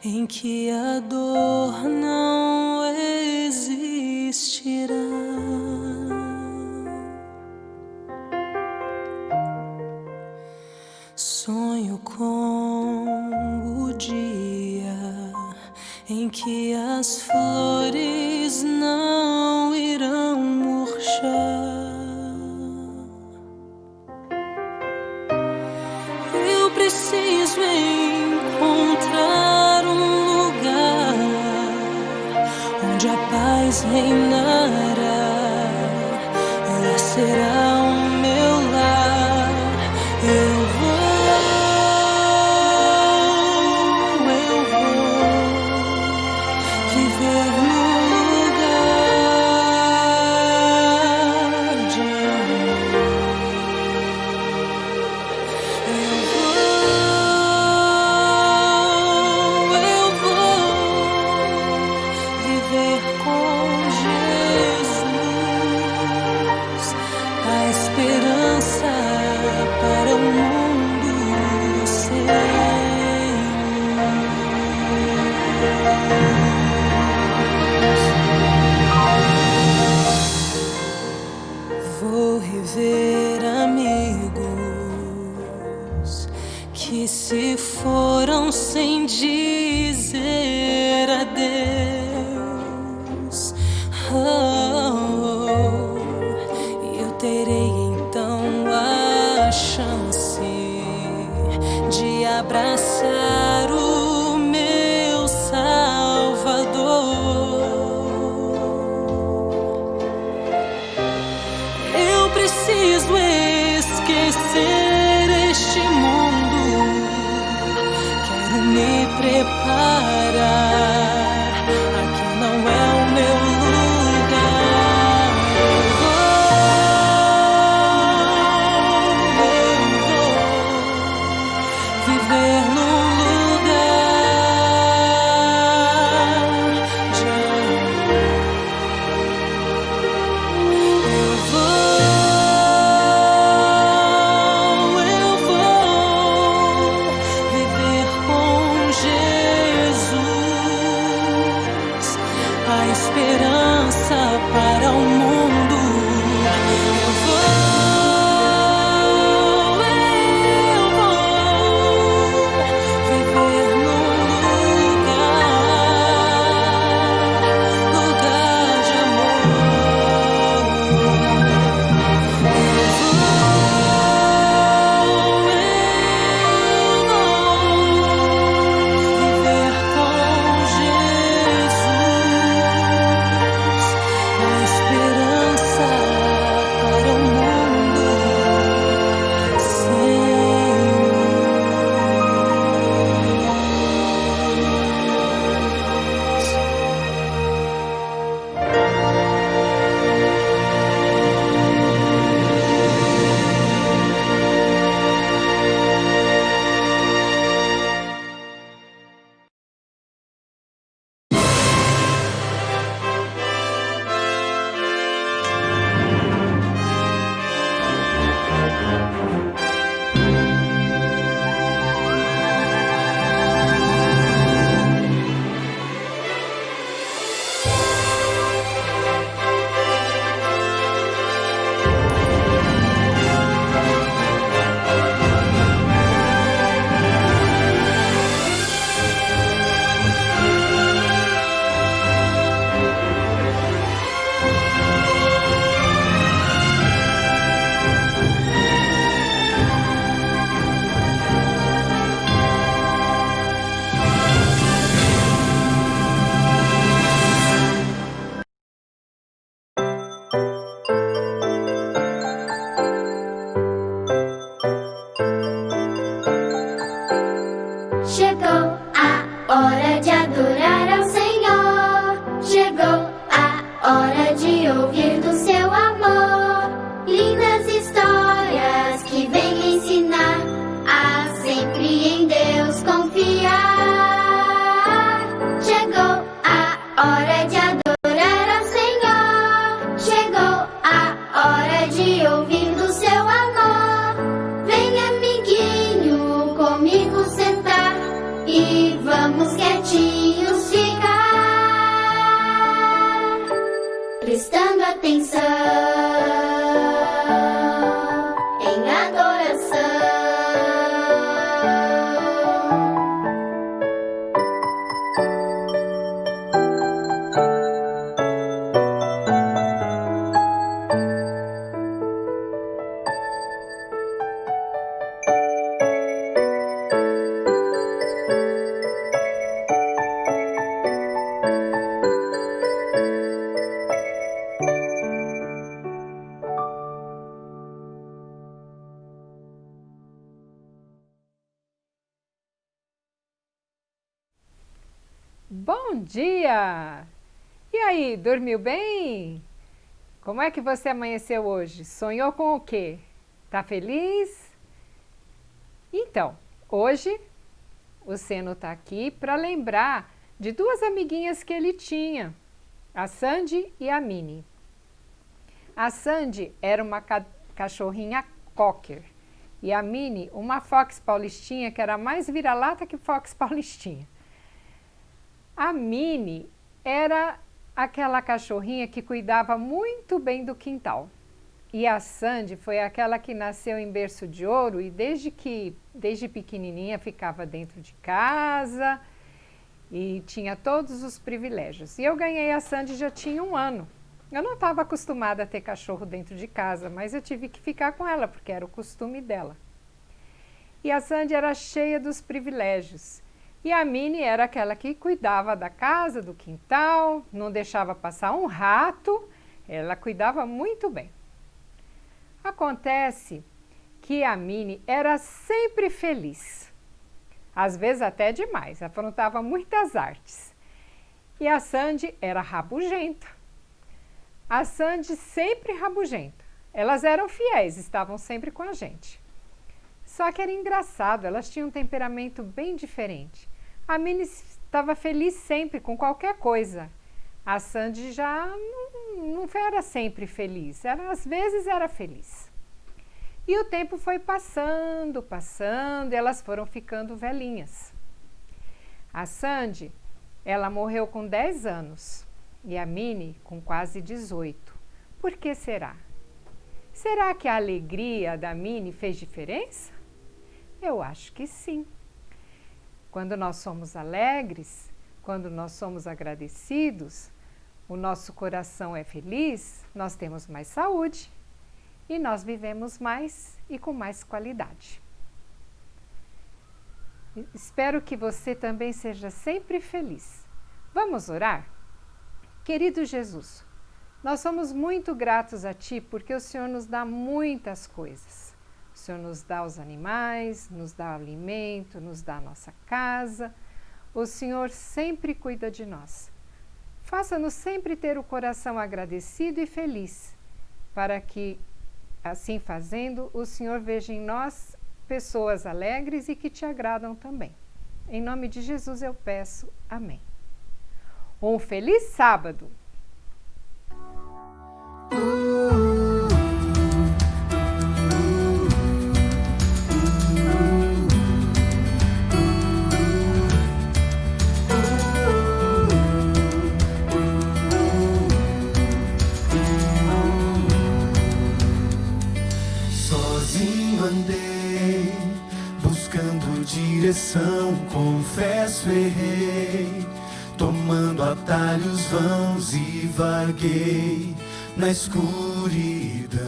em que a dor não existirá. Sonho com o dia em que as flores não irão murchar. Eu preciso encontrar um lugar onde a paz reinará. Lá será o meu lar. Eu vou viver num lugar de amor. Eu vou viver com Jesus, a esperança para o mundo sem luz. Vou rever amigos que se foram sem dizer adeus. Eu terei então a chance de abraçar o meu Salvador. Eu preciso esquecer este mundo. Quero me preparar. Aqui não é o meu lugar. Eu vou viver num lugar de amor. Eu vou viver com Jesus, a esperança para o mundo. Eu vou viver num lugar de amor. Viver com Jesus, a esperança para o mundo sem Chegou a hora de adorar ao Senhor. Chegou a hora de ouvir do seu amor. Lindas histórias que vêm ensinar a sempre em Deus confiar. Chegou a hora de adorar ao Senhor. Chegou a hora de ouvir do seu amor. Vem, amiguinho, comigo sentar e vamos vamos quietinhos ficar, prestando atenção em adoração. Bom dia! E aí, dormiu bem? Como é que você amanheceu hoje? Sonhou com o quê? Tá feliz? Então, hoje o Seno tá aqui para lembrar de duas amiguinhas que ele tinha, a Sandy e a Minnie. A Sandy era uma cachorrinha cocker e a Minnie uma fox paulistinha que era mais vira-lata que fox paulistinha. A Minnie era aquela cachorrinha que cuidava muito bem do quintal. E a Sandy foi aquela que nasceu em berço de ouro e desde pequenininha ficava dentro de casa e tinha todos os privilégios. E eu ganhei a Sandy já tinha 1 ano. Eu não estava acostumada a ter cachorro dentro de casa, mas eu tive que ficar com ela porque era o costume dela. E a Sandy era cheia dos privilégios. E a Minnie era aquela que cuidava da casa, do quintal, não deixava passar um rato, ela cuidava muito bem. Acontece que a Minnie era sempre feliz, às vezes até demais, aprontava muitas artes. E a Sandy era rabugenta. A Sandy sempre rabugenta. Elas eram fiéis, estavam sempre com a gente. Só que era engraçado, elas tinham um temperamento bem diferente. A Minnie estava feliz sempre com qualquer coisa. A Sandy já não era sempre feliz, às vezes era feliz. E o tempo foi passando, e elas foram ficando velhinhas. A Sandy, ela morreu com 10 anos e a Minnie com quase 18. Por que será? Será que a alegria da Minnie fez diferença? Eu acho que sim. Quando nós somos alegres, quando nós somos agradecidos, o nosso coração é feliz, nós temos mais saúde e nós vivemos mais e com mais qualidade. Espero que você também seja sempre feliz. Vamos orar? Querido Jesus, nós somos muito gratos a Ti porque o Senhor nos dá muitas coisas. O Senhor nos dá os animais, nos dá o alimento, nos dá a nossa casa. O Senhor sempre cuida de nós. Faça-nos sempre ter o coração agradecido e feliz, para que, assim fazendo, o Senhor veja em nós pessoas alegres e que te agradam também. Em nome de Jesus eu peço. Amém. Um feliz sábado! Andei buscando direção, confesso errei, tomando atalhos vãos e vaguei na escuridão.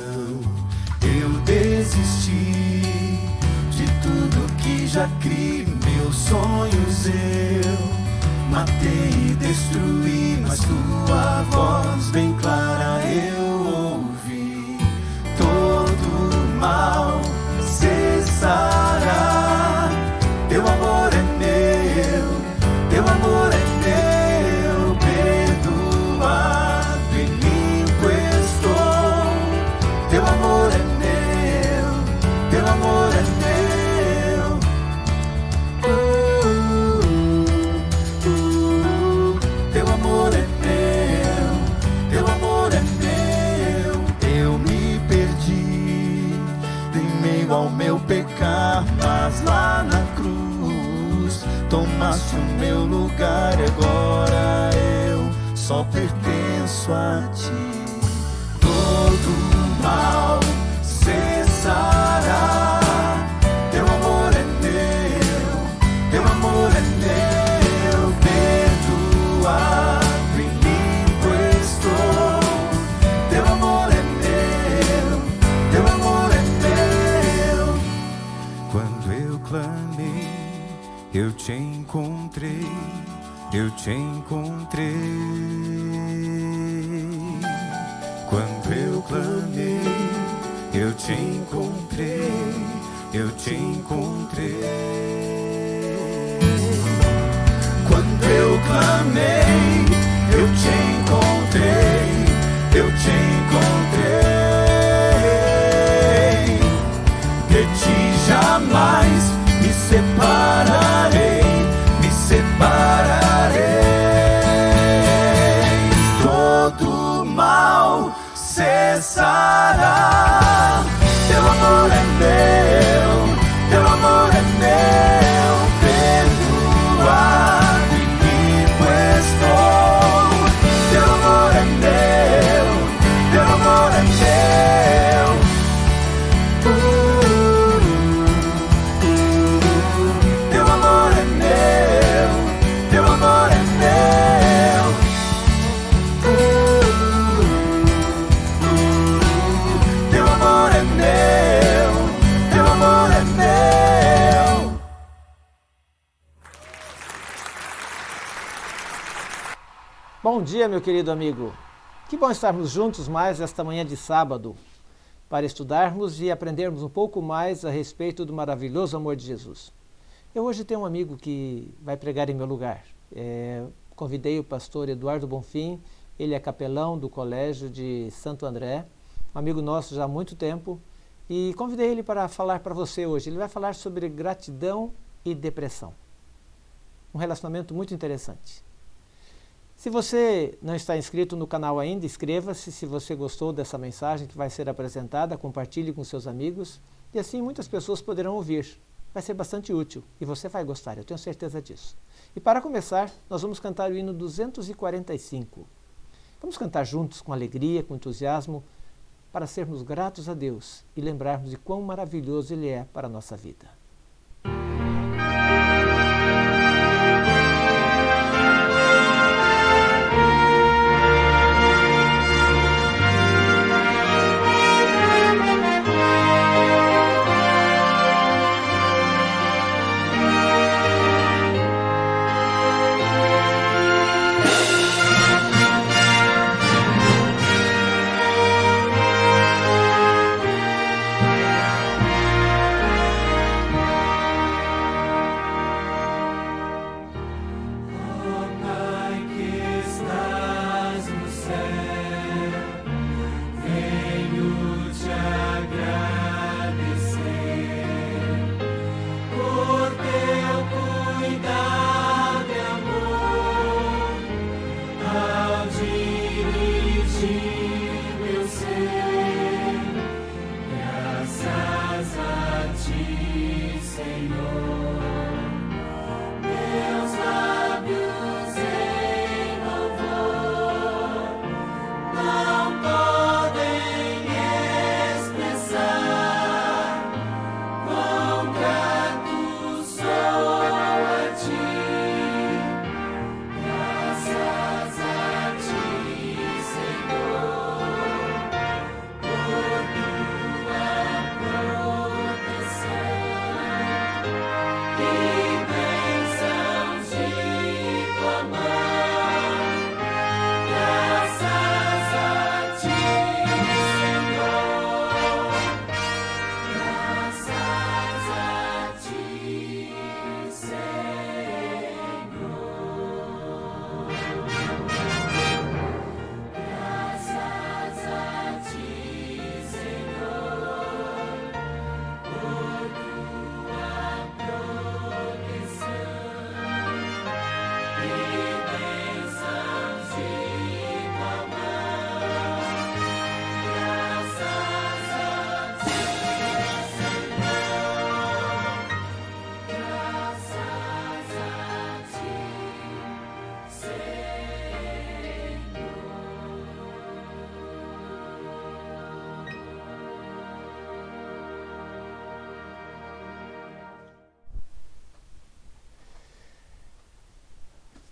Eu desisti de tudo que já criei, meus sonhos eu matei e destruí, mas tua voz bem clara eu ouvi. Todo mal cessará, teu amor é meu, teu amor é meu, perdoado e limpo estou, teu amor é meu, teu amor é meu. Teu amor é meu, teu amor é meu. meu lugar e agora eu só pertenço a ti. Todo mal cessará, teu amor é meu, teu amor é meu, perdoado e limpo estou. Teu amor é meu, teu amor é meu. Quando eu clamei, eu te encontrei, eu te encontrei. Quando eu clamei, eu te encontrei, eu te encontrei. Quando eu clamei, eu te encontrei, eu te encontrei. De ti jamais me separarei, me separarei. Todo mal cessará, teu amor é meu, teu amor é meu, perdoado e limpo estou. Teu amor é meu, teu amor é meu. Teu amor é meu, teu amor é meu. Teu amor é meu, teu amor é meu. Bom dia, meu querido amigo. Que bom estarmos juntos mais esta manhã de sábado para estudarmos e aprendermos um pouco mais a respeito do maravilhoso amor de Jesus. Eu hoje tenho um amigo que vai pregar em meu lugar. Convidei o pastor Eduardo Bonfim, ele é capelão do colégio de Santo André, um amigo nosso já há muito tempo, e convidei ele para falar para você hoje. Ele vai falar sobre gratidão e depressão. Um relacionamento muito interessante. Se você não está inscrito no canal ainda, inscreva-se. Se você gostou dessa mensagem que vai ser apresentada, compartilhe com seus amigos e assim muitas pessoas poderão ouvir. Vai ser bastante útil e você vai gostar, eu tenho certeza disso. E para começar, nós vamos cantar o hino 245. Vamos cantar juntos com alegria, com entusiasmo, para sermos gratos a Deus e lembrarmos de quão maravilhoso Ele é para a nossa vida.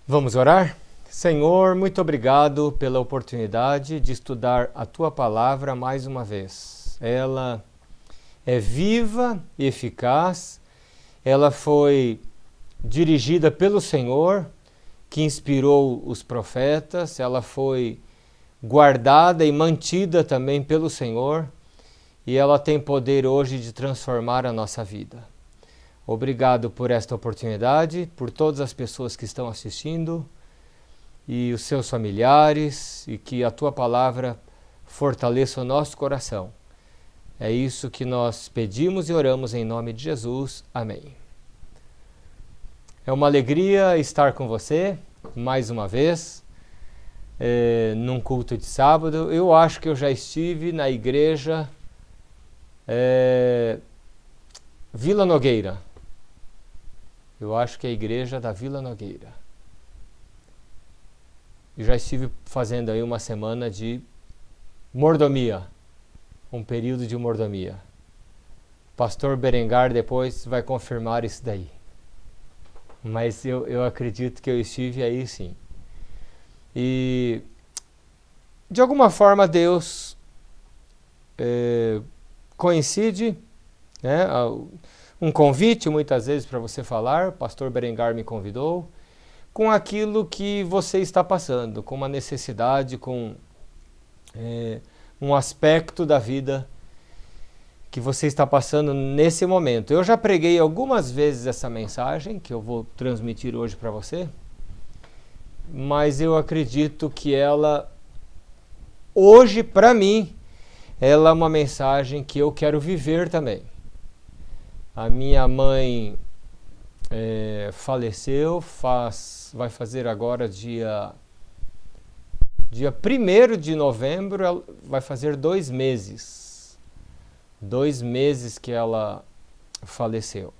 Vamos orar? Senhor, muito obrigado pela oportunidade de estudar a Tua Palavra mais uma vez. Ela é viva e eficaz, ela foi dirigida pelo Senhor, que inspirou os profetas, ela foi guardada e mantida também pelo Senhor, e ela tem poder hoje de transformar a nossa vida. Obrigado por esta oportunidade, por todas as pessoas que estão assistindo e os seus familiares, e que a Tua Palavra fortaleça o nosso coração. É isso que nós pedimos e oramos em nome de Jesus. Amém. É uma alegria estar com você mais uma vez, num culto de sábado. Eu acho que eu já estive na igreja Vila Nogueira. Eu acho que é a igreja da Vila Nogueira. E já estive fazendo aí uma semana de mordomia, um período de mordomia. Pastor Berengar depois vai confirmar isso daí. Mas eu acredito que eu estive aí sim. E de alguma forma Deus coincide, né, um convite muitas vezes para você falar, o pastor Berengar me convidou, com aquilo que você está passando, com uma necessidade, com um aspecto da vida que você está passando nesse momento. Eu já preguei algumas vezes essa mensagem, que eu vou transmitir hoje para você, mas eu acredito que ela, hoje, para mim, ela é uma mensagem que eu quero viver também. A minha mãe faleceu, vai fazer agora dia 1º de novembro, ela vai fazer 2 meses. 2 meses que ela faleceu.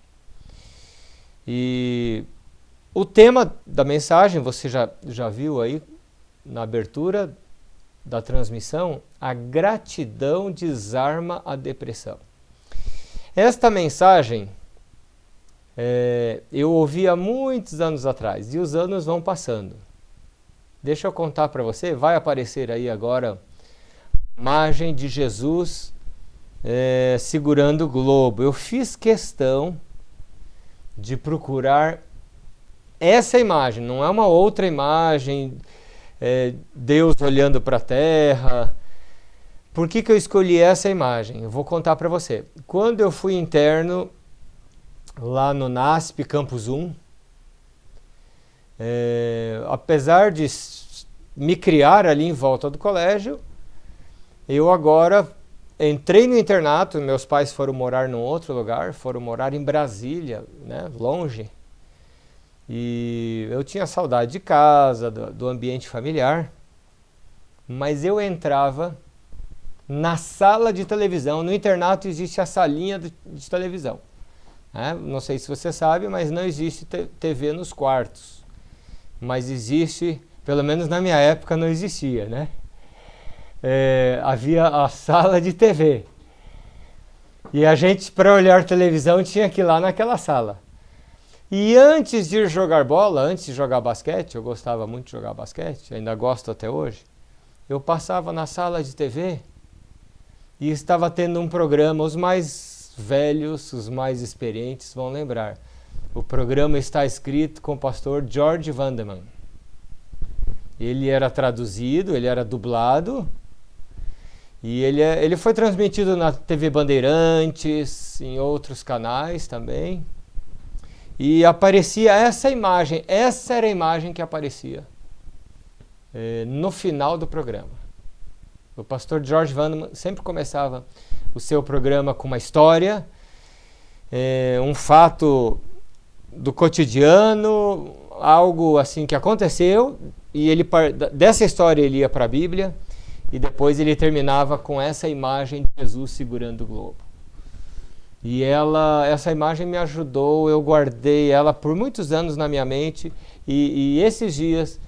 E o tema da mensagem, você já viu aí na abertura da transmissão, a gratidão desarma a depressão. Esta mensagem eu ouvi há muitos anos atrás, e os anos vão passando. Deixa eu contar para você, vai aparecer aí agora a imagem de Jesus segurando o globo. Eu fiz questão de procurar essa imagem, não é uma outra imagem, Deus olhando para a terra. Por que eu escolhi essa imagem? Eu vou contar para você. Quando eu fui interno lá no NASP Campus 1, apesar de me criar ali em volta do colégio, eu agora entrei no internato. Meus pais foram morar num outro lugar, foram morar em Brasília, né, longe. E eu tinha saudade de casa, do ambiente familiar, mas eu entrava na sala de televisão. No internato existe a salinha de televisão. Não sei se você sabe, mas não existe TV nos quartos. Mas existe, pelo menos na minha época não existia, né? Havia a sala de TV. E a gente, para olhar televisão, tinha que ir lá naquela sala. E antes de ir jogar bola, antes de jogar basquete, eu gostava muito de jogar basquete, ainda gosto até hoje, eu passava na sala de TV e estava tendo um programa, os mais velhos, os mais experientes vão lembrar. O programa Está Escrito com o pastor George Vandeman. Ele era traduzido, ele era dublado, e ele foi transmitido na TV Bandeirantes, em outros canais também. E aparecia essa imagem, essa era a imagem que aparecia no final do programa. O pastor George Vandeman sempre começava o seu programa com uma história, um fato do cotidiano, algo assim que aconteceu, e dessa história ele ia para a Bíblia, e depois ele terminava com essa imagem de Jesus segurando o globo. E essa imagem me ajudou, eu guardei ela por muitos anos na minha mente, e esses dias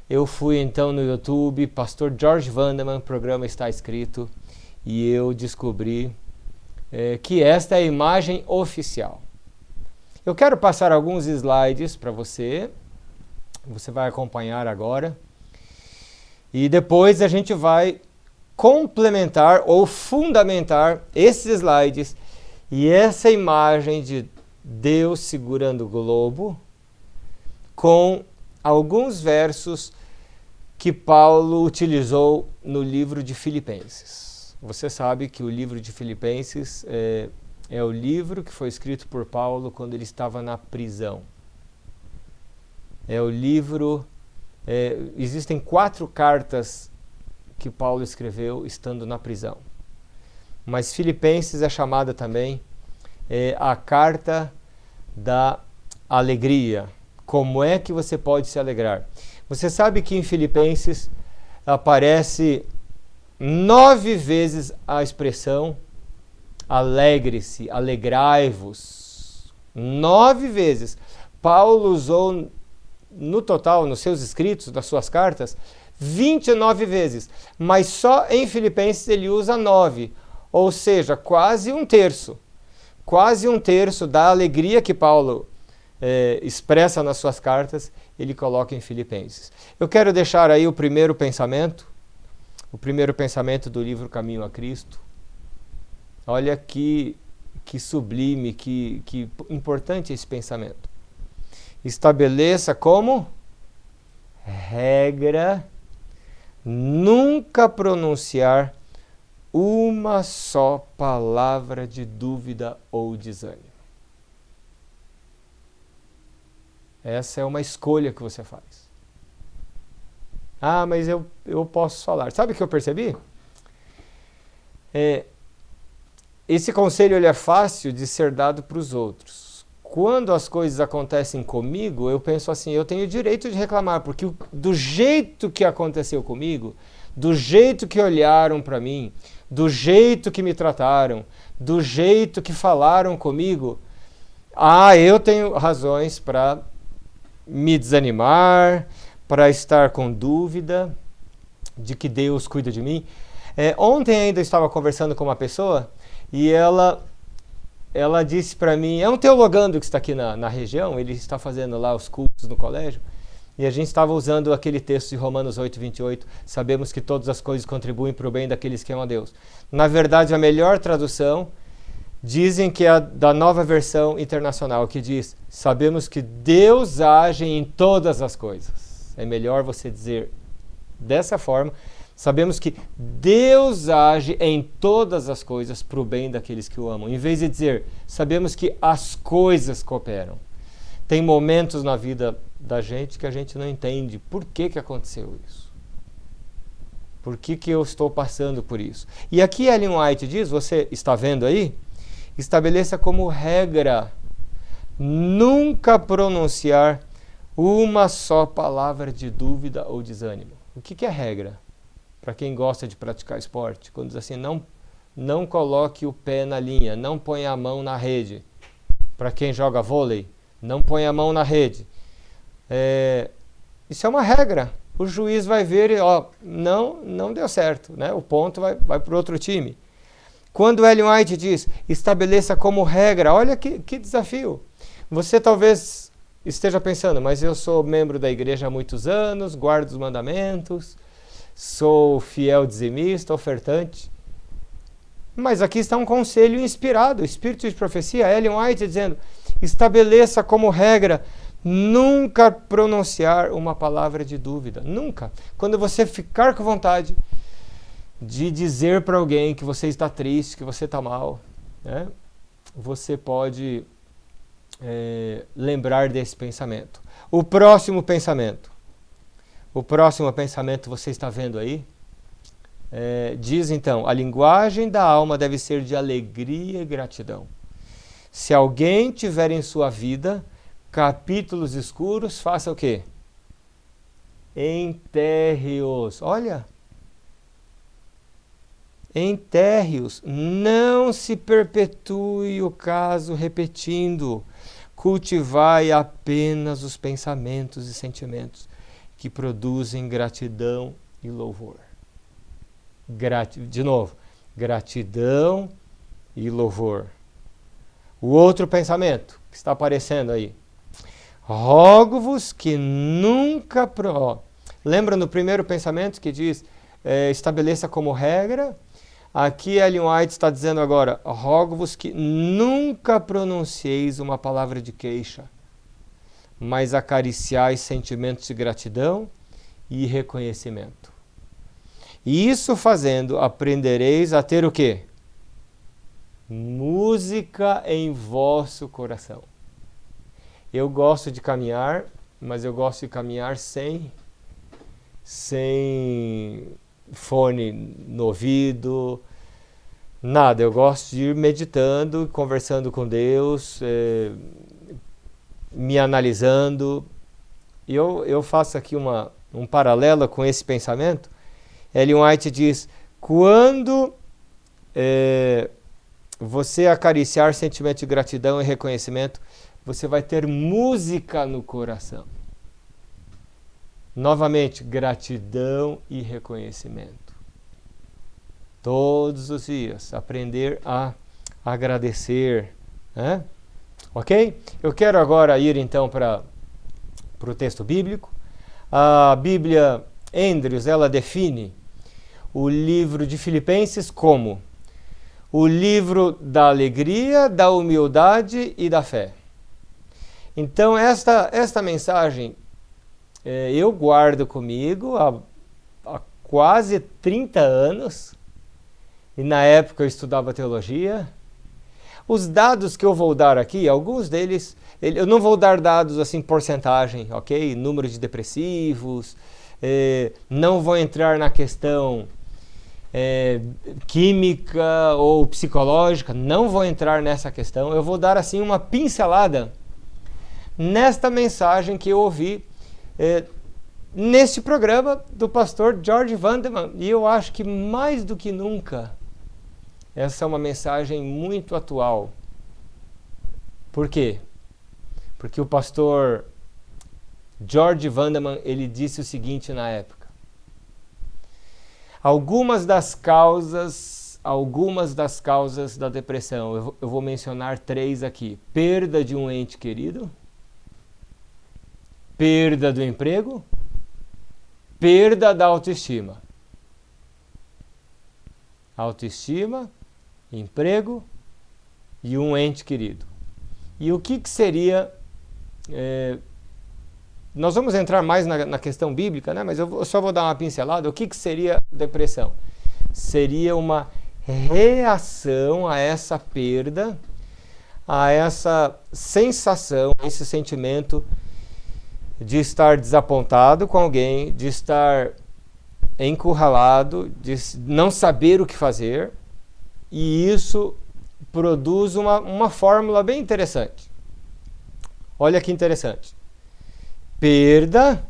eu fui então no YouTube, pastor George Vandeman, programa Está Escrito, e eu descobri que esta é a imagem oficial. Eu quero passar alguns slides para você, Você vai acompanhar agora. E depois a gente vai complementar ou fundamentar esses slides e essa imagem de Deus segurando o globo com alguns versos que Paulo utilizou no livro de Filipenses. Você sabe que o livro de Filipenses é o livro que foi escrito por Paulo quando ele estava na prisão. É o livro... existem 4 cartas que Paulo escreveu estando na prisão. Mas Filipenses é chamada também a carta da alegria. Como é que você pode se alegrar? Você sabe que em Filipenses aparece 9 vezes a expressão alegre-se, alegrai-vos. 9 vezes. Paulo usou no total, nos seus escritos, nas suas cartas, 29 vezes. Mas só em Filipenses ele usa 9. Ou seja, quase um terço. Quase um terço da alegria que Paulo expressa nas suas cartas, ele coloca em Filipenses. Eu quero deixar aí o primeiro pensamento do livro Caminho a Cristo. Olha que sublime, que importante esse pensamento. Estabeleça como regra nunca pronunciar uma só palavra de dúvida ou desânimo. Essa é uma escolha que você faz. Ah, mas eu posso falar. Sabe o que eu percebi? Esse conselho ele é fácil de ser dado para os outros. Quando as coisas acontecem comigo, eu penso assim, eu tenho o direito de reclamar, porque do jeito que aconteceu comigo, do jeito que olharam para mim, do jeito que me trataram, do jeito que falaram comigo, eu tenho razões para me desanimar, para estar com dúvida de que Deus cuida de mim. Ontem ainda eu estava conversando com uma pessoa e ela disse para mim, é um teologando que está aqui na região, ele está fazendo lá os cultos no colégio, e a gente estava usando aquele texto de Romanos 8:28, sabemos que todas as coisas contribuem para o bem daqueles que amam a Deus. Na verdade, a melhor tradução, dizem que é a da Nova Versão Internacional, que diz, sabemos que Deus age em todas as coisas. É melhor você dizer dessa forma, sabemos que Deus age em todas as coisas para o bem daqueles que o amam. Em vez de dizer, sabemos que as coisas cooperam. Tem momentos na vida da gente que a gente não entende por que aconteceu isso. Por que eu estou passando por isso? E aqui Ellen White diz, você está vendo aí? Estabeleça como regra nunca pronunciar uma só palavra de dúvida ou desânimo. O que é regra? Para quem gosta de praticar esporte, quando diz assim, não coloque o pé na linha, não ponha a mão na rede. Para quem joga vôlei, não ponha a mão na rede. Isso é uma regra. O juiz vai ver e, não deu certo, né? O ponto vai para o outro time. Quando Ellen White diz, estabeleça como regra, olha que desafio. Você talvez esteja pensando, mas eu sou membro da igreja há muitos anos, guardo os mandamentos, sou fiel dizimista, ofertante. Mas aqui está um conselho inspirado, espírito de profecia, Ellen White dizendo, estabeleça como regra nunca pronunciar uma palavra de dúvida. Nunca. Quando você ficar com vontade de dizer para alguém que você está triste, que você está mal, né? Você pode lembrar desse pensamento. O próximo pensamento você está vendo aí? Diz então, a linguagem da alma deve ser de alegria e gratidão. Se alguém tiver em sua vida capítulos escuros, faça o quê? Enterre-os. Olha! Enterre-os. Não se perpetue o caso repetindo. Cultivai apenas os pensamentos e sentimentos que produzem gratidão e louvor. De novo, gratidão e louvor. O outro pensamento que está aparecendo aí. Rogo-vos que nunca... Lembra no primeiro pensamento que diz, estabeleça como regra? Aqui Ellen White está dizendo agora, rogo-vos que nunca pronuncieis uma palavra de queixa, mas acariciais sentimentos de gratidão e reconhecimento. E isso fazendo, aprendereis a ter o quê? Música em vosso coração. Eu gosto de caminhar, mas eu gosto de caminhar sem fone no ouvido, nada. Eu gosto de ir meditando, conversando com Deus, me analisando. E eu faço aqui um paralelo com esse pensamento. Ellen White diz, quando você acariciar sentimento de gratidão e reconhecimento, você vai ter música no coração. Novamente, gratidão e reconhecimento. Todos os dias, aprender a agradecer. Né? Ok? Eu quero agora ir então para o texto bíblico. A Bíblia Andrews, ela define o livro de Filipenses como o livro da alegria, da humildade e da fé. Então, esta mensagem eu guardo comigo há quase 30 anos, e na época eu estudava teologia. Os dados que eu vou dar aqui, alguns deles, eu não vou dar dados assim, porcentagem, ok? Número de depressivos, não vou entrar na questão química ou psicológica, não vou entrar nessa questão. Eu vou dar assim uma pincelada nesta mensagem que eu ouvi neste programa do pastor George Vandeman, e eu acho que mais do que nunca essa é uma mensagem muito atual. Por quê? Porque o pastor George Vandeman, ele disse o seguinte na época: algumas das causas da depressão, eu vou mencionar 3 aqui: perda de um ente querido, perda do emprego, perda da autoestima. Autoestima, emprego e um ente querido. E o que seria... nós vamos entrar mais na questão bíblica, né? Mas eu só vou dar uma pincelada. O que seria depressão? Seria uma reação a essa perda, a essa sensação, a esse sentimento de estar desapontado com alguém, de estar encurralado, de não saber o que fazer, e isso produz uma fórmula bem interessante. Olha que interessante. Perda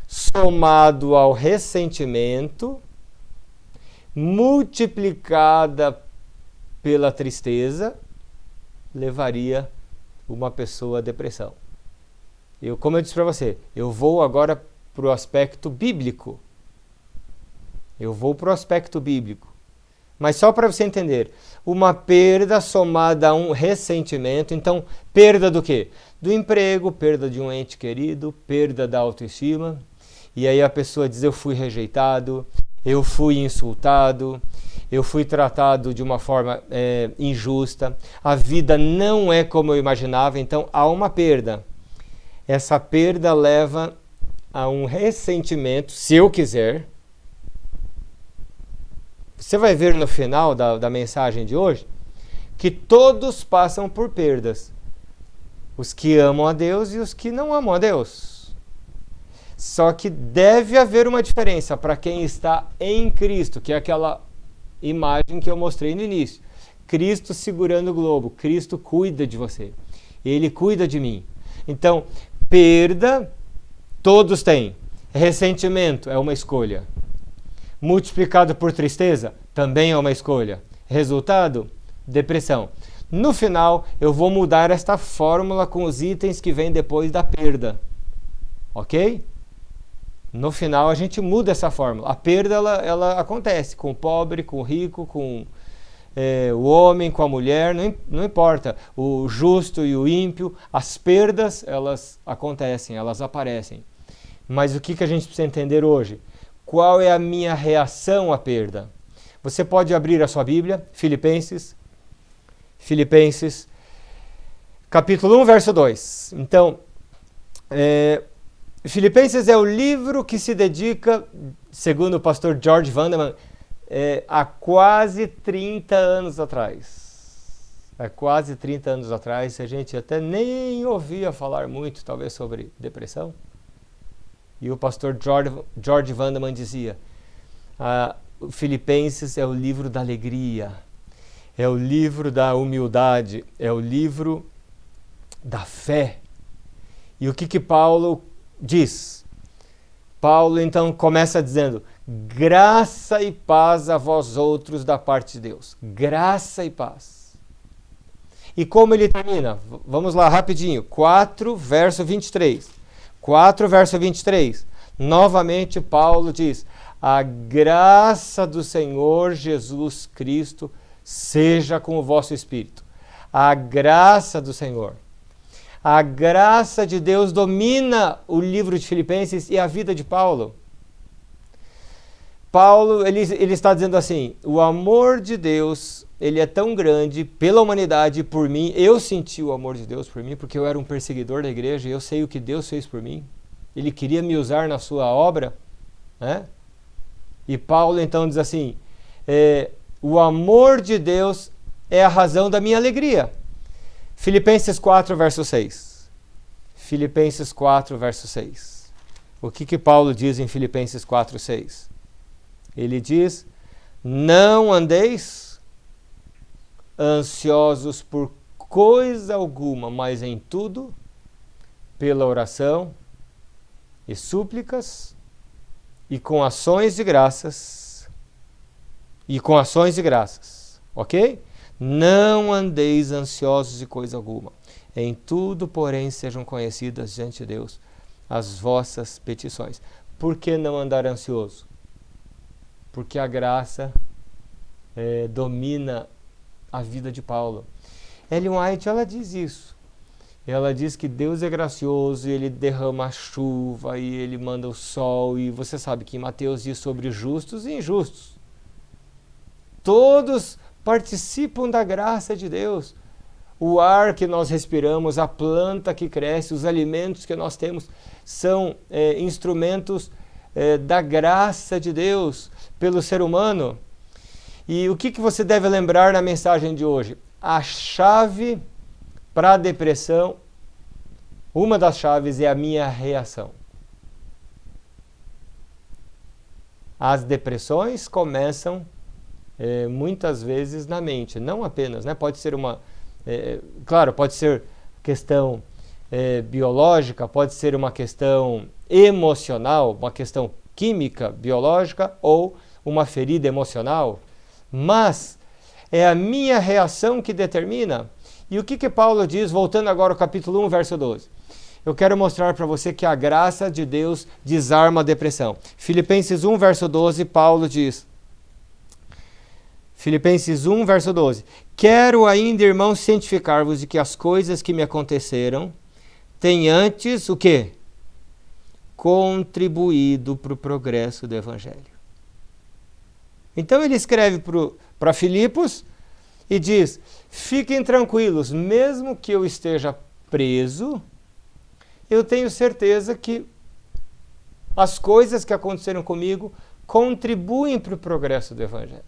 somado ao ressentimento, multiplicada pela tristeza, levaria uma pessoa à depressão. Como eu disse para você, eu vou agora para o aspecto bíblico. Mas só para você entender, uma perda somada a um ressentimento. Então, perda do quê? Do emprego, perda de um ente querido, perda da autoestima. E aí a pessoa diz, eu fui rejeitado, eu fui insultado, eu fui tratado de uma forma injusta, a vida não é como eu imaginava, então há uma perda. Essa perda leva a um ressentimento, se eu quiser. Você vai ver no final da mensagem de hoje que todos passam por perdas. Os que amam a Deus e os que não amam a Deus. Só que deve haver uma diferença para quem está em Cristo, que é aquela imagem que eu mostrei no início. Cristo segurando o globo. Cristo cuida de você. Ele cuida de mim. Então, perda, todos têm. Ressentimento é uma escolha. Multiplicado por tristeza, também é uma escolha. Resultado, depressão. No final, eu vou mudar esta fórmula com os itens que vêm depois da perda. Ok? No final, a gente muda essa fórmula. A perda, ela acontece com o pobre, com o rico, com o homem com a mulher, não importa, o justo e o ímpio, as perdas, elas acontecem, elas aparecem. Mas o que a gente precisa entender hoje? Qual é a minha reação à perda? Você pode abrir a sua Bíblia, Filipenses, capítulo 1, verso 2. Então, Filipenses é o livro que se dedica, segundo o pastor George Vanderman, há quase 30 anos atrás. Há quase 30 anos atrás, a gente até nem ouvia falar muito, talvez, sobre depressão. E o pastor George Vanderman dizia, Filipenses é o livro da alegria, é o livro da humildade, é o livro da fé. E o que Paulo diz? Paulo então começa dizendo, graça e paz a vós outros da parte de Deus. Graça e paz. E como ele termina? Vamos lá rapidinho. 4, verso 23. 4, verso 23. Novamente Paulo diz, a graça do Senhor Jesus Cristo seja com o vosso espírito. A graça do Senhor. A graça de Deus domina o livro de Filipenses e a vida de Paulo. Paulo, ele está dizendo assim, o amor de Deus, ele é tão grande pela humanidade e por mim. Eu senti o amor de Deus por mim, porque eu era um perseguidor da igreja e eu sei o que Deus fez por mim. Ele queria me usar na sua obra, né? E Paulo então diz assim, o amor de Deus é a razão da minha alegria. Filipenses 4, verso 6. Filipenses 4, verso 6. O que Paulo diz em Filipenses 4, 6? Ele diz, não andeis ansiosos por coisa alguma, mas em tudo, pela oração e súplicas, e com ações de graças, ok? Não andeis ansiosos de coisa alguma. Em tudo, porém, sejam conhecidas diante de Deus as vossas petições. Por que não andar ansioso? Porque a graça domina a vida de Paulo. Ellen White, ela diz isso. Ela diz que Deus é gracioso e Ele derrama a chuva e Ele manda o sol. E você sabe que em Mateus diz sobre justos e injustos. Todos participam da graça de Deus. O ar que nós respiramos, a planta que cresce, os alimentos que nós temos são instrumentos da graça de Deus pelo ser humano. E o que você deve lembrar na mensagem de hoje? A chave para a depressão, uma das chaves é a minha reação. As depressões começam muitas vezes na mente, não apenas, né? Pode ser claro, pode ser questão biológica, pode ser uma questão emocional, uma questão química, biológica ou uma ferida emocional, mas é a minha reação que determina. E o que Paulo diz, voltando agora ao capítulo 1, verso 12? Eu quero mostrar para você que a graça de Deus desarma a depressão. Filipenses 1, verso 12, Paulo diz, Filipenses 1, verso 12, quero ainda, irmãos, cientificar-vos de que as coisas que me aconteceram têm antes, o quê? Contribuído para o progresso do Evangelho. Então ele escreve para Filipos e diz, fiquem tranquilos, mesmo que eu esteja preso, eu tenho certeza que as coisas que aconteceram comigo contribuem para o progresso do Evangelho.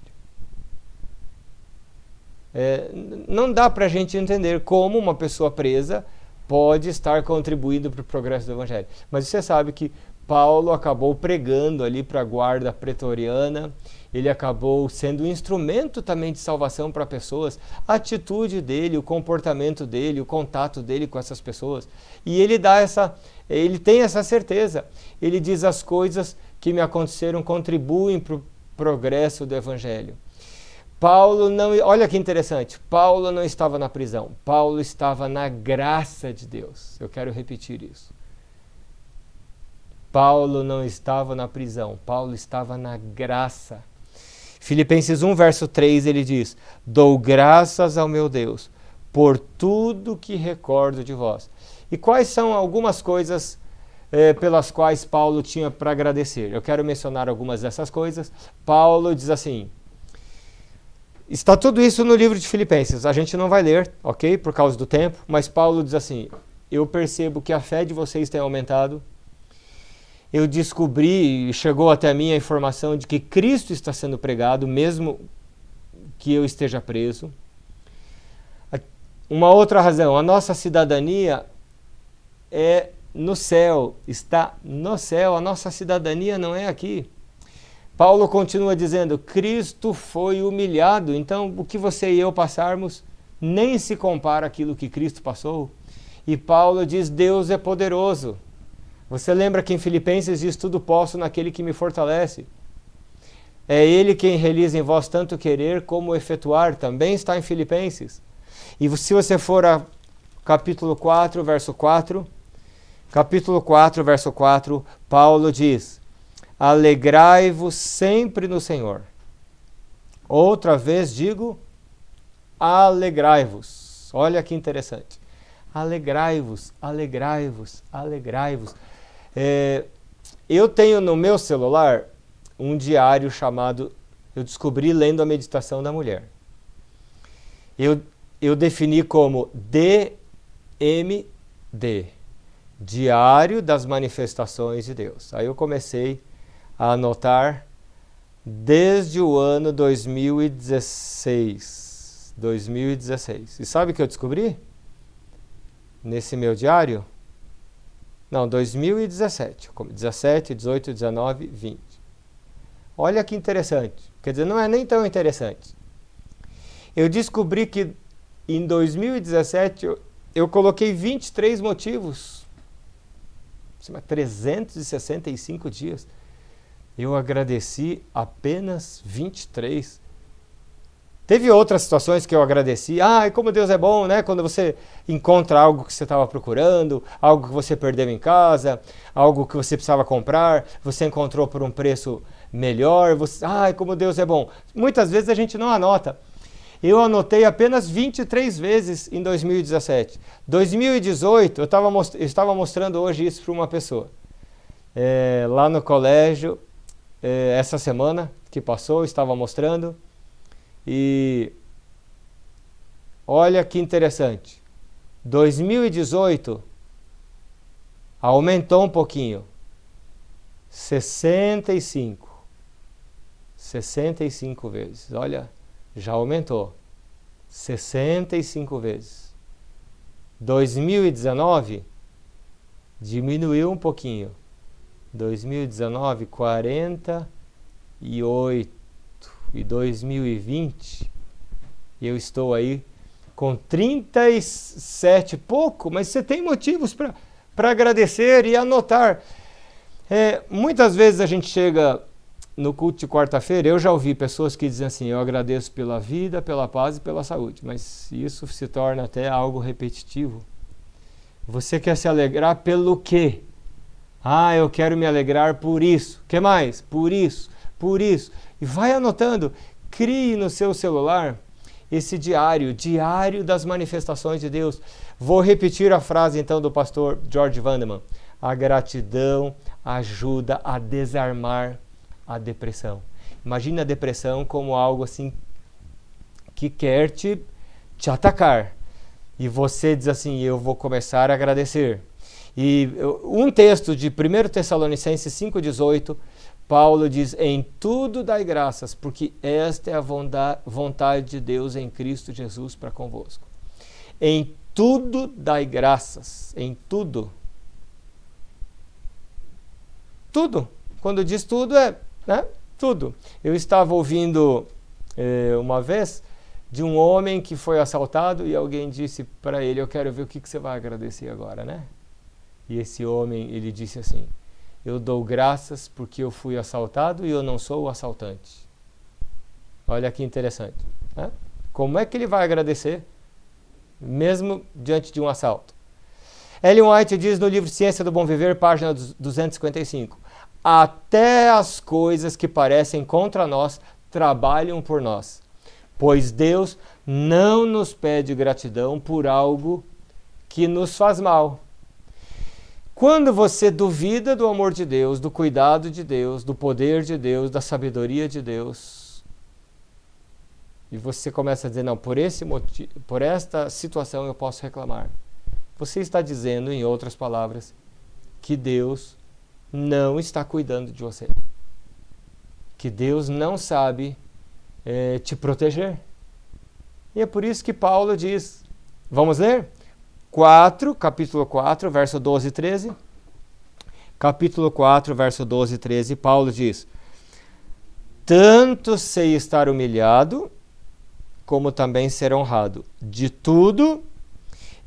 Não dá para a gente entender como uma pessoa presa pode estar contribuindo para o progresso do Evangelho. Mas você sabe que Paulo acabou pregando ali para a guarda pretoriana, ele acabou sendo um instrumento também de salvação para pessoas, a atitude dele, o comportamento dele, o contato dele com essas pessoas. E ele ele tem essa certeza. Ele diz, as coisas que me aconteceram contribuem para o progresso do Evangelho. Paulo não, olha que interessante, Paulo não estava na prisão, Paulo estava na graça de Deus. Eu quero repetir isso. Paulo não estava na prisão, Paulo estava na graça. Filipenses 1, verso 3, ele diz: dou graças ao meu Deus por tudo que recordo de vós. E quais são algumas coisas pelas quais Paulo tinha para agradecer? Eu quero mencionar algumas dessas coisas. Paulo diz assim, está tudo isso no livro de Filipenses, a gente não vai ler, ok? Por causa do tempo, mas Paulo diz assim, eu percebo que a fé de vocês tem aumentado, eu descobri, chegou até mim a informação de que Cristo está sendo pregado, mesmo que eu esteja preso. Uma outra razão, a nossa cidadania é no céu, está no céu, a nossa cidadania não é aqui. Paulo continua dizendo, Cristo foi humilhado, então o que você e eu passarmos nem se compara àquilo que Cristo passou. E Paulo diz, Deus é poderoso. Você lembra que em Filipenses diz, tudo posso naquele que me fortalece. É Ele quem realiza em vós tanto querer como efetuar, também está em Filipenses. E se você for a capítulo 4, verso 4, capítulo 4, verso 4, Paulo diz, alegrai-vos sempre no Senhor. Outra vez digo, alegrai-vos. Olha que interessante. Alegrai-vos, alegrai-vos, alegrai-vos. Eu tenho no meu celular um diário chamado, eu descobri lendo a Meditação da Mulher. Eu defini como DMD, Diário das Manifestações de Deus. Aí eu comecei a anotar desde o ano 2016. E sabe o que eu descobri? Nesse meu diário? Não, 2017. 17, 18, 19, 20. Olha que interessante. Quer dizer, não é nem tão interessante. Eu descobri que em 2017 eu coloquei 23 motivos. 365 dias. Eu agradeci apenas 23. Teve outras situações que eu agradeci. Como Deus é bom, né? Quando você encontra algo que você estava procurando, algo que você perdeu em casa, algo que você precisava comprar, você encontrou por um preço melhor. Como Deus é bom. Muitas vezes a gente não anota. Eu anotei apenas 23 vezes em 2017. 2018, eu estava mostrando hoje isso para uma pessoa. Lá no colégio, essa semana que passou, eu estava mostrando. E olha que interessante. 2018 aumentou um pouquinho. 65 vezes. Olha, já aumentou. 65 vezes. 2019 diminuiu um pouquinho. 2019, 48. E 2020, eu estou aí com 37, pouco, mas você tem motivos para agradecer e anotar. Muitas vezes a gente chega no culto de quarta-feira, eu já ouvi pessoas que dizem assim, eu agradeço pela vida, pela paz e pela saúde, mas isso se torna até algo repetitivo. Você quer se alegrar pelo quê? Eu quero me alegrar por isso. O que mais? Por isso, por isso. E vai anotando, crie no seu celular esse diário das manifestações de Deus. Vou repetir a frase então do pastor George Vandeman. A gratidão ajuda a desarmar a depressão. Imagine a depressão como algo assim que quer te atacar. E você diz assim, eu vou começar a agradecer. E um texto de 1 Tessalonicenses 5,18, Paulo diz, em tudo dai graças, porque esta é a vontade de Deus em Cristo Jesus para convosco. Em tudo dai graças, em tudo. Tudo. Quando diz tudo, tudo. Eu estava ouvindo uma vez de um homem que foi assaltado e alguém disse para ele, eu quero ver o que você vai agradecer agora, né? E esse homem, ele disse assim, eu dou graças porque eu fui assaltado e eu não sou o assaltante. Olha que interessante. Né? Como é que ele vai agradecer, mesmo diante de um assalto? Ellen White diz no livro Ciência do Bom Viver, página 255, até as coisas que parecem contra nós trabalham por nós, pois Deus não nos pede gratidão por algo que nos faz mal. Quando você duvida do amor de Deus, do cuidado de Deus, do poder de Deus, da sabedoria de Deus, e você começa a dizer, não, por esse motivo, por esta situação eu posso reclamar. Você está dizendo, em outras palavras, que Deus não está cuidando de você. Que Deus não sabe te proteger. E é por isso que Paulo diz, vamos ler? Capítulo 4, verso 12 e 13. Capítulo 4, verso 12 e 13, Paulo diz, tanto sei estar humilhado, como também ser honrado. De tudo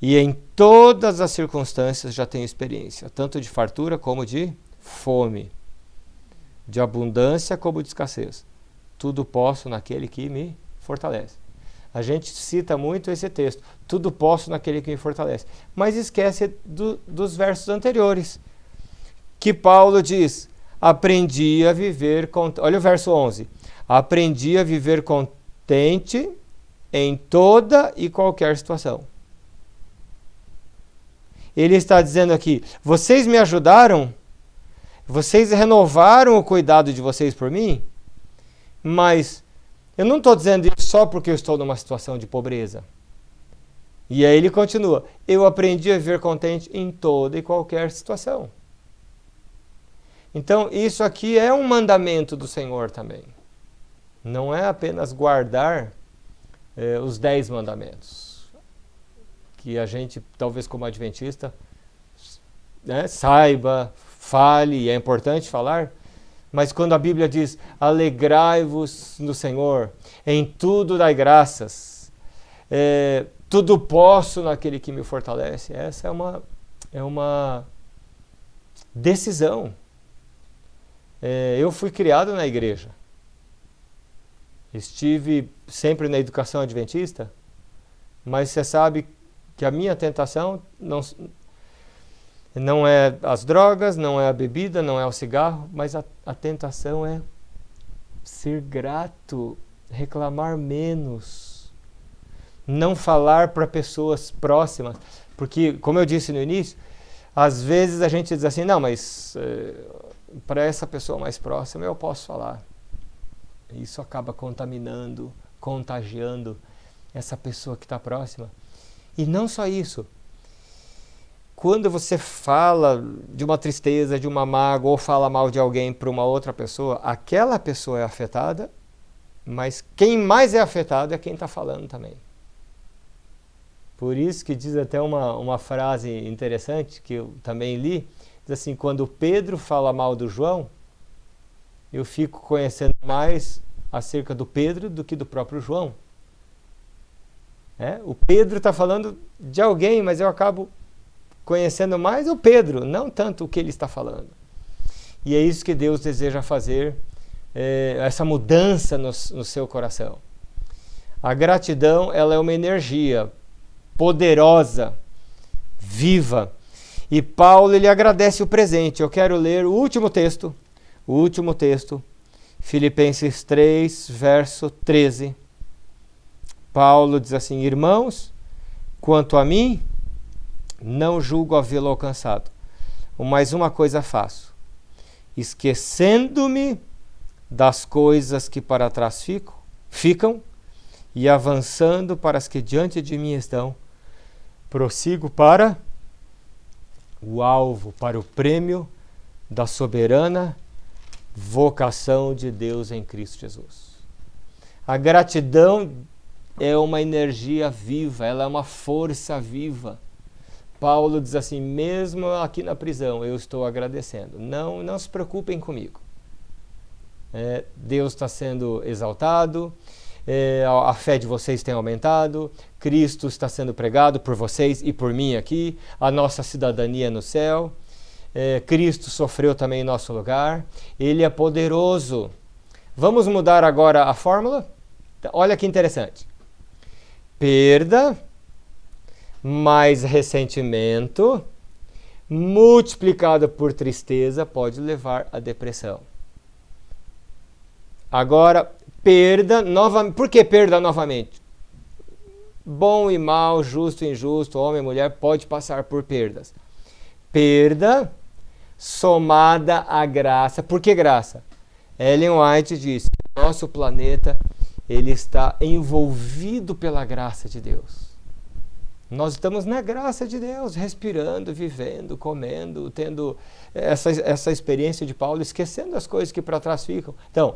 e em todas as circunstâncias já tenho experiência, tanto de fartura como de fome, de abundância como de escassez. Tudo posso naquele que me fortalece. A gente cita muito esse texto, tudo posso naquele que me fortalece, mas esquece dos versos anteriores, que Paulo diz, aprendi a viver, olha o verso 11, aprendi a viver contente em toda e qualquer situação. Ele está dizendo aqui, vocês me ajudaram, vocês renovaram o cuidado de vocês por mim, mas eu não estou dizendo isso só porque eu estou numa situação de pobreza. E aí ele continua, eu aprendi a viver contente em toda e qualquer situação. Então isso aqui é um mandamento do Senhor também. Não é apenas guardar os 10 mandamentos, que a gente, talvez como adventista, saiba, fale, e é importante falar, mas quando a Bíblia diz, alegrai-vos no Senhor, em tudo dai graças, tudo posso naquele que me fortalece, essa é uma decisão. Eu fui criado na igreja, estive sempre na educação adventista, mas você sabe que a minha tentação não é as drogas, não é a bebida, não é o cigarro, mas a tentação é ser grato, reclamar menos, não falar para pessoas próximas, porque, como eu disse no início, às vezes a gente diz assim, não, mas para essa pessoa mais próxima eu posso falar. Isso acaba contaminando, contagiando essa pessoa que está próxima. E não só isso. Quando você fala de uma tristeza, de uma mágoa, ou fala mal de alguém para uma outra pessoa, aquela pessoa é afetada, mas quem mais é afetado é quem está falando também. Por isso que diz até uma frase interessante, que eu também li, diz assim, quando Pedro fala mal do João, eu fico conhecendo mais acerca do Pedro do que do próprio João. O Pedro está falando de alguém, mas eu acabo conhecendo mais o Pedro, não tanto o que ele está falando. E é isso que Deus deseja fazer, essa mudança no seu coração. A gratidão, ela é uma energia poderosa, viva. E Paulo, ele agradece o presente. Eu quero ler o último texto, Filipenses 3, verso 13. Paulo diz assim, irmãos, quanto a mim, não julgo havê-lo alcançado, mas uma coisa faço, esquecendo-me das coisas que para trás ficam e avançando para as que diante de mim estão, prossigo para o alvo, para o prêmio da soberana vocação de Deus em Cristo Jesus. A gratidão é uma energia viva, ela é uma força viva. Paulo diz assim, mesmo aqui na prisão, eu estou agradecendo. Não se preocupem comigo. Deus está sendo exaltado, a fé de vocês tem aumentado, Cristo está sendo pregado por vocês e por mim aqui, a nossa cidadania no céu, Cristo sofreu também em nosso lugar, Ele é poderoso. Vamos mudar agora a fórmula? Olha que interessante. Perda mais ressentimento multiplicado por tristeza pode levar à depressão. Agora, perda novamente. Por que perda novamente? Bom e mal, justo e injusto, homem e mulher pode passar por perdas. Perda somada à graça. Por que graça? Ellen White diz que o nosso planeta ele está envolvido pela graça de Deus. Nós estamos na graça de Deus, respirando, vivendo, comendo, tendo essa experiência de Paulo, esquecendo as coisas que para trás ficam. Então,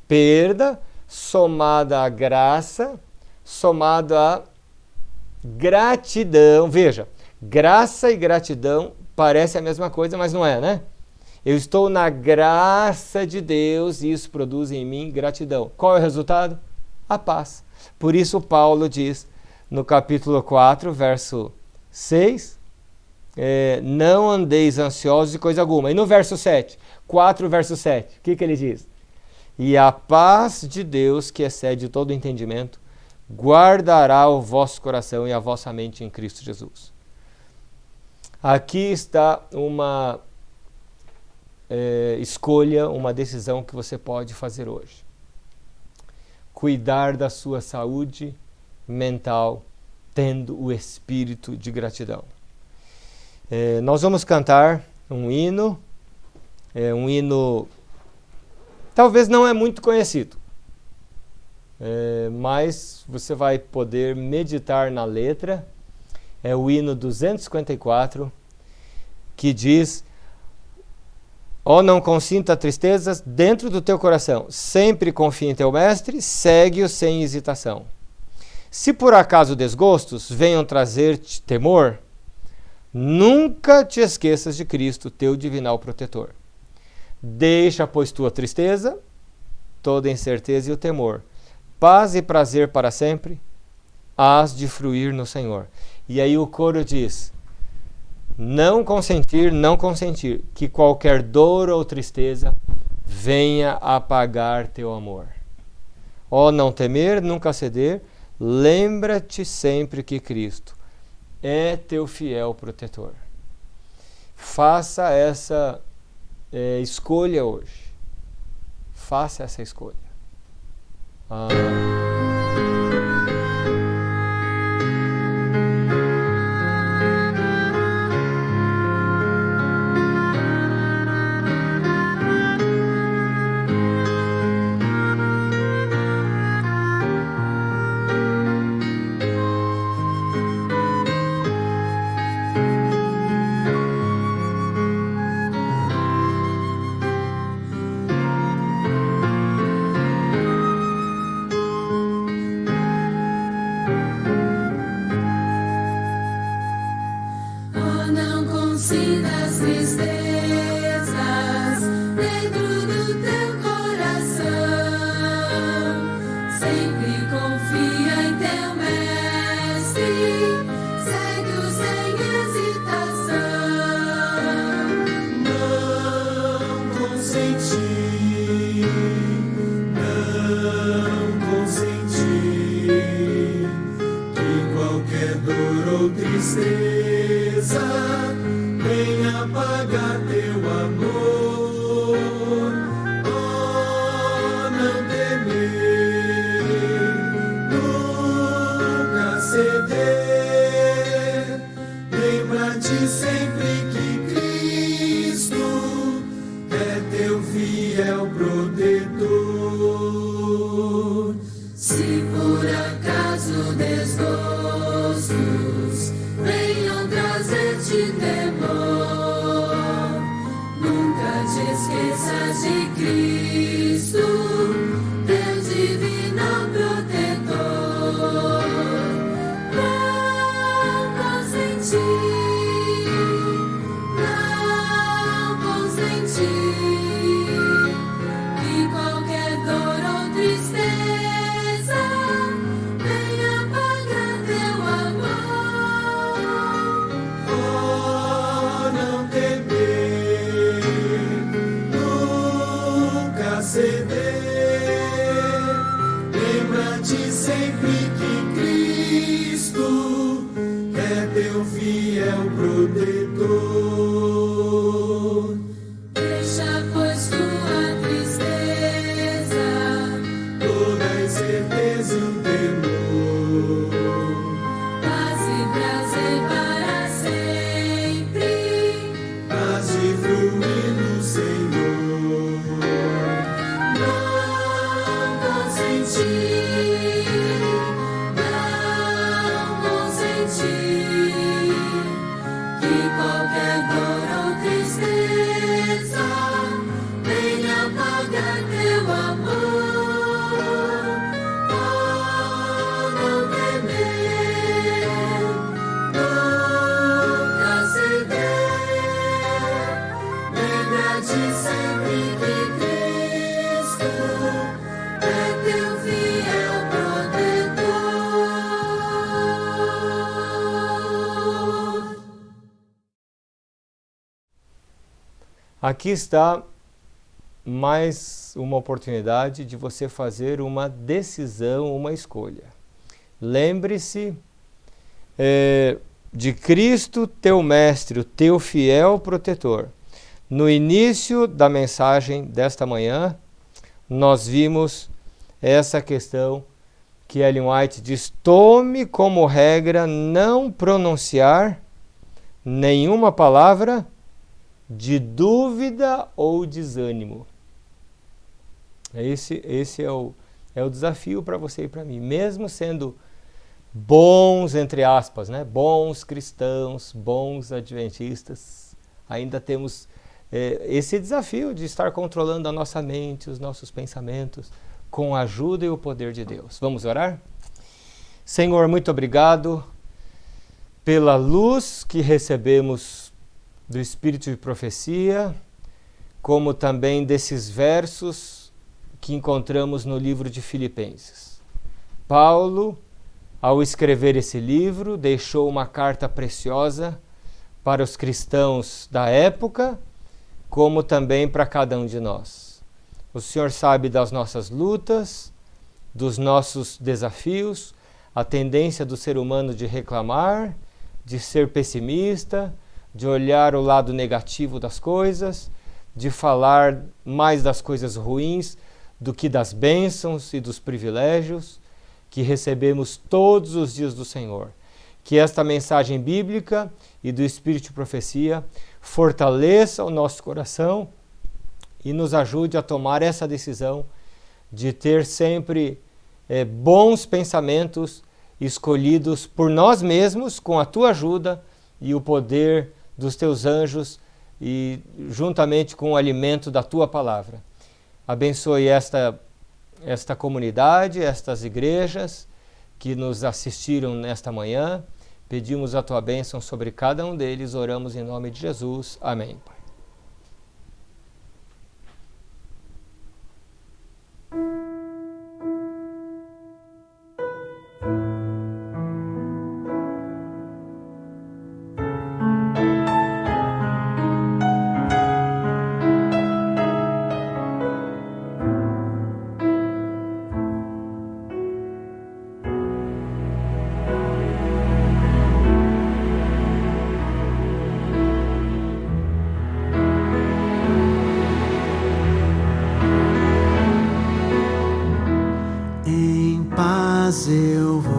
perda somada à graça, somada à gratidão. Veja, graça e gratidão parecem a mesma coisa, mas não é, né? Eu estou na graça de Deus e isso produz em mim gratidão. Qual é o resultado? A paz. Por isso Paulo diz no capítulo 4, verso 6, não andeis ansiosos de coisa alguma. E no verso 7, 4, verso 7, o que ele diz? E a paz de Deus, que excede todo entendimento, guardará o vosso coração e a vossa mente em Cristo Jesus. Aqui está uma escolha, uma decisão que você pode fazer hoje. Cuidar da sua saúde mental, tendo o espírito de gratidão. Nós vamos cantar um hino talvez não é muito conhecido, mas você vai poder meditar na letra. É o hino 254, que diz: ó, não consinta tristezas dentro do teu coração, sempre confia em teu mestre, segue-o sem hesitação. Se por acaso desgostos venham trazer-te temor, nunca te esqueças de Cristo, teu divinal protetor. Deixa, pois, tua tristeza, toda incerteza e o temor. Paz e prazer para sempre, hás de fruir no Senhor. E aí o coro diz: não consentir que qualquer dor ou tristeza venha apagar teu amor. Ó, não temer, nunca ceder, lembra-te sempre que Cristo é teu fiel protetor. Faça essa escolha hoje. Faça essa escolha. Oh, não consintas tristezas dentro do teu coração. Sempre confia em teu mestre, segue-o sem hesitação. Não consentir que qualquer dor ou tristeza venha apagar teu amor. Oh, não temer, nunca ceder. Lembra-te sempre que Cristo é teu fiel protetor. Se por acaso desgostos venham trazer-te temor, nunca te esqueças de Cristo, teu divino protetor. Não consentir que qualquer dor ou tristeza venha apagar teu amor. Oh, não temer, nunca seu amor, não temer, nunca ceder. Lembra-te sempre que Cristo é teu fiel protetor. Aqui está mais uma oportunidade de você fazer uma decisão, uma escolha. Lembre-se de Cristo, teu mestre, o teu fiel protetor. No início da mensagem desta manhã, nós vimos essa questão que Ellen White diz: tome como regra não pronunciar nenhuma palavra de dúvida ou desânimo. Esse é o desafio para você e para mim. Mesmo sendo bons, entre aspas, né? Bons cristãos, bons adventistas, ainda temos esse desafio de estar controlando a nossa mente, os nossos pensamentos, com a ajuda e o poder de Deus. Vamos orar? Senhor, muito obrigado pela luz que recebemos do Espírito de Profecia, como também desses versos que encontramos no livro de Filipenses. Paulo, ao escrever esse livro, deixou uma carta preciosa para os cristãos da época, como também para cada um de nós. O Senhor sabe das nossas lutas, dos nossos desafios, a tendência do ser humano de reclamar, de ser pessimista, de olhar o lado negativo das coisas, de falar mais das coisas ruins do que das bênçãos e dos privilégios que recebemos todos os dias do Senhor. Que esta mensagem bíblica e do Espírito de Profecia fortaleça o nosso coração e nos ajude a tomar essa decisão de ter sempre bons pensamentos escolhidos por nós mesmos, com a tua ajuda e o poder dos teus anjos e juntamente com o alimento da tua palavra. Abençoe esta comunidade, estas igrejas que nos assistiram nesta manhã. Pedimos a tua bênção sobre cada um deles, oramos em nome de Jesus. Amém, Pai. Eu vou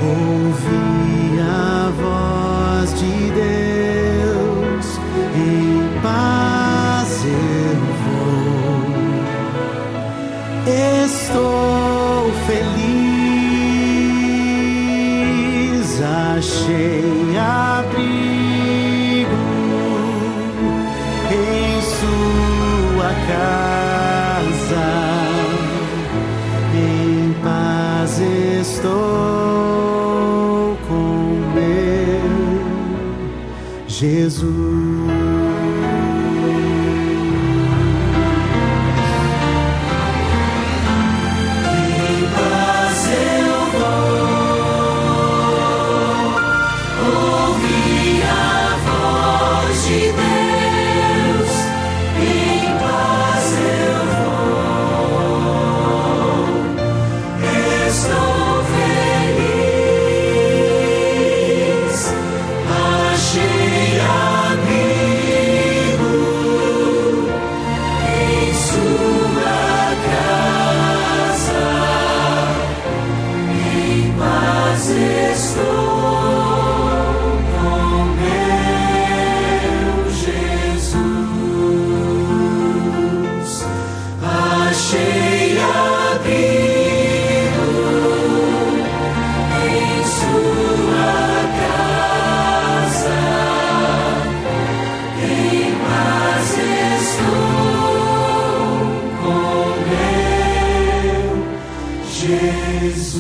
ouvir a voz de Deus, em paz eu vou, estou feliz, achei abrigo em sua casa. Estou com meu Jesus. Em paz eu vou ouvir a voz de Deus. Em paz eu vou. Estou feliz, achei abrigo Jesus.